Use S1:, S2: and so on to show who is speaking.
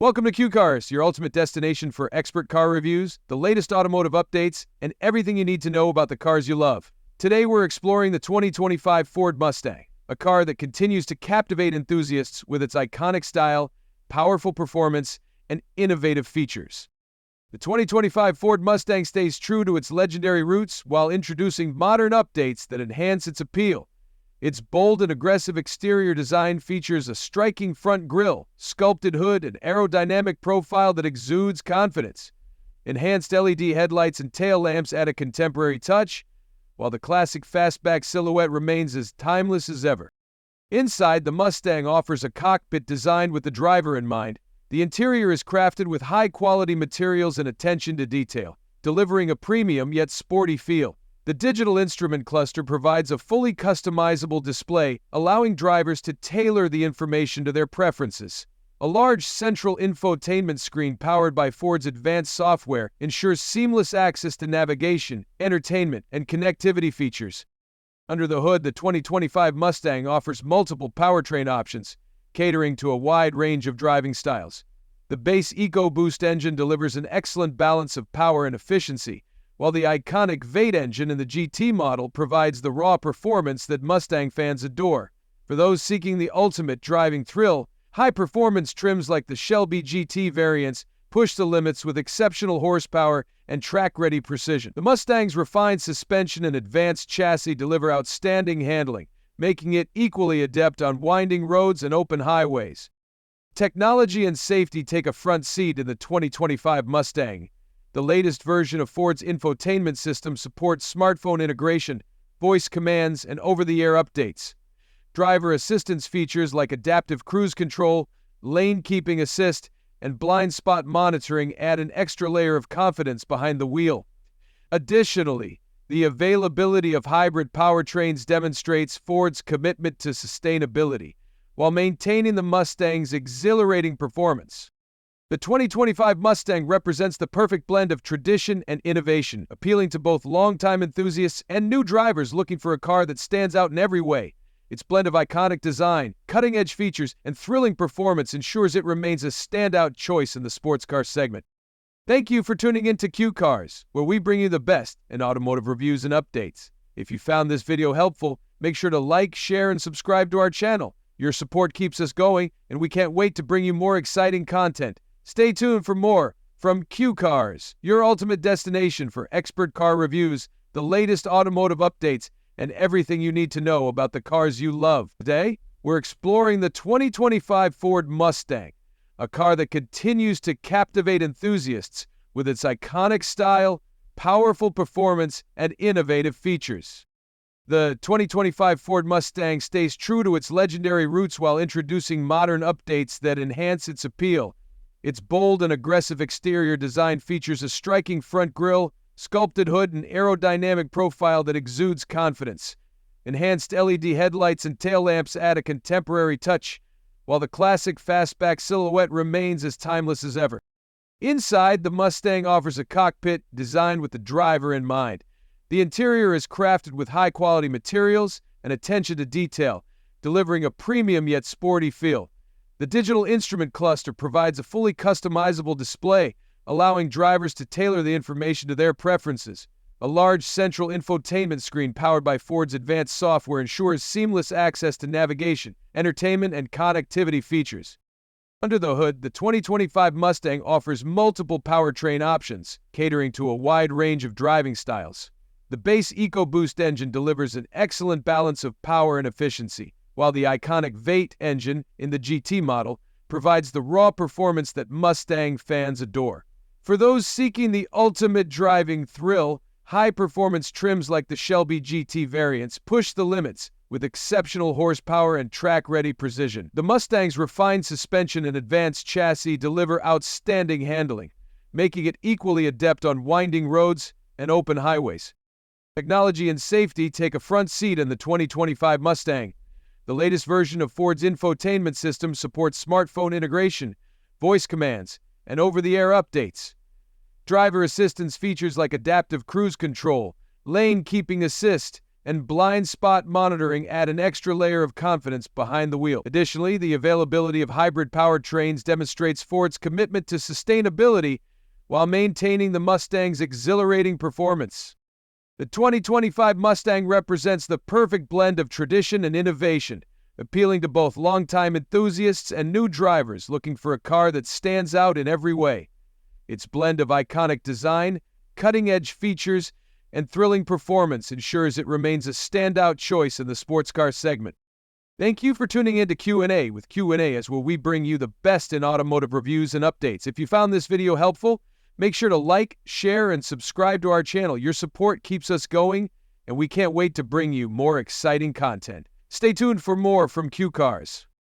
S1: Welcome to Q Cars, your ultimate destination for expert car reviews, the latest automotive updates, and everything you need to know about the cars you love. Today we're exploring the 2025 Ford Mustang, a car that continues to captivate enthusiasts with its iconic style, powerful performance, and innovative features. The 2025 Ford Mustang stays true to its legendary roots while introducing modern updates that enhance its appeal. Its bold and aggressive exterior design features a striking front grille, sculpted hood, and aerodynamic profile that exudes confidence. Enhanced LED headlights and tail lamps add a contemporary touch, while the classic fastback silhouette remains as timeless as ever. Inside, the Mustang offers a cockpit designed with the driver in mind. The interior is crafted with high-quality materials and attention to detail, delivering a premium yet sporty feel. The digital instrument cluster provides a fully customizable display, allowing drivers to tailor the information to their preferences. A large central infotainment screen powered by Ford's advanced software ensures seamless access to navigation, entertainment, and connectivity features. Under the hood, the 2025 Mustang offers multiple powertrain options, catering to a wide range of driving styles. The base EcoBoost engine delivers an excellent balance of power and efficiency, while the iconic V8 engine in the GT model provides the raw performance that Mustang fans adore. For those seeking the ultimate driving thrill, high-performance trims like the Shelby GT variants push the limits with exceptional horsepower and track-ready precision. The Mustang's refined suspension and advanced chassis deliver outstanding handling, making it equally adept on winding roads and open highways. Technology and safety take a front seat in the 2025 Mustang. The latest version of Ford's infotainment system supports smartphone integration, voice commands, and over-the-air updates. Driver assistance features like adaptive cruise control, lane keeping assist, and blind spot monitoring add an extra layer of confidence behind the wheel. Additionally, the availability of hybrid powertrains demonstrates Ford's commitment to sustainability, while maintaining the Mustang's exhilarating performance. The 2025 Mustang represents the perfect blend of tradition and innovation, appealing to both longtime enthusiasts and new drivers looking for a car that stands out in every way. Its blend of iconic design, cutting-edge features, and thrilling performance ensures it remains a standout choice in the sports car segment. Thank you for tuning in to Q Cars, where we bring you the best in automotive reviews and updates. If you found this video helpful, make sure to like, share, and subscribe to our channel. Your support keeps us going, and we can't wait to bring you more exciting content. Stay tuned for more from Q Cars, your ultimate destination for expert car reviews, the latest automotive updates, and everything you need to know about the cars you love. Today, we're exploring the 2025 Ford Mustang, a car that continues to captivate enthusiasts with its iconic style, powerful performance, and innovative features. The 2025 Ford Mustang stays true to its legendary roots while introducing modern updates that enhance its appeal. Its bold and aggressive exterior design features a striking front grille, sculpted hood, and aerodynamic profile that exudes confidence. Enhanced LED headlights and tail lamps add a contemporary touch, while the classic fastback silhouette remains as timeless as ever. Inside, the Mustang offers a cockpit designed with the driver in mind. The interior is crafted with high-quality materials and attention to detail, delivering a premium yet sporty feel. The digital instrument cluster provides a fully customizable display, allowing drivers to tailor the information to their preferences. A large central infotainment screen powered by Ford's advanced software ensures seamless access to navigation, entertainment, and connectivity features. Under the hood, the 2025 Mustang offers multiple powertrain options, catering to a wide range of driving styles. The base EcoBoost engine delivers an excellent balance of power and efficiency, while the iconic V8 engine in the GT model provides the raw performance that Mustang fans adore. For those seeking the ultimate driving thrill, high-performance trims like the Shelby GT variants push the limits with exceptional horsepower and track-ready precision. The Mustang's refined suspension and advanced chassis deliver outstanding handling, making it equally adept on winding roads and open highways. Technology and safety take a front seat in the 2025 Mustang. The latest version of Ford's infotainment system supports smartphone integration, voice commands, and over-the-air updates. Driver assistance features like adaptive cruise control, lane keeping assist, and blind spot monitoring add an extra layer of confidence behind the wheel. Additionally, the availability of hybrid powertrains demonstrates Ford's commitment to sustainability while maintaining the Mustang's exhilarating performance. The 2025 Mustang represents the perfect blend of tradition and innovation, appealing to both longtime enthusiasts and new drivers looking for a car that stands out in every way. Its blend of iconic design, cutting-edge features, and thrilling performance ensures it remains a standout choice in the sports car segment. Thank you for tuning in to Q&A with Q&A, as where we bring you the best in automotive reviews and updates. If you found this video helpful, make sure to like, share, and subscribe to our channel. Your support keeps us going, and we can't wait to bring you more exciting content. Stay tuned for more from Q Cars.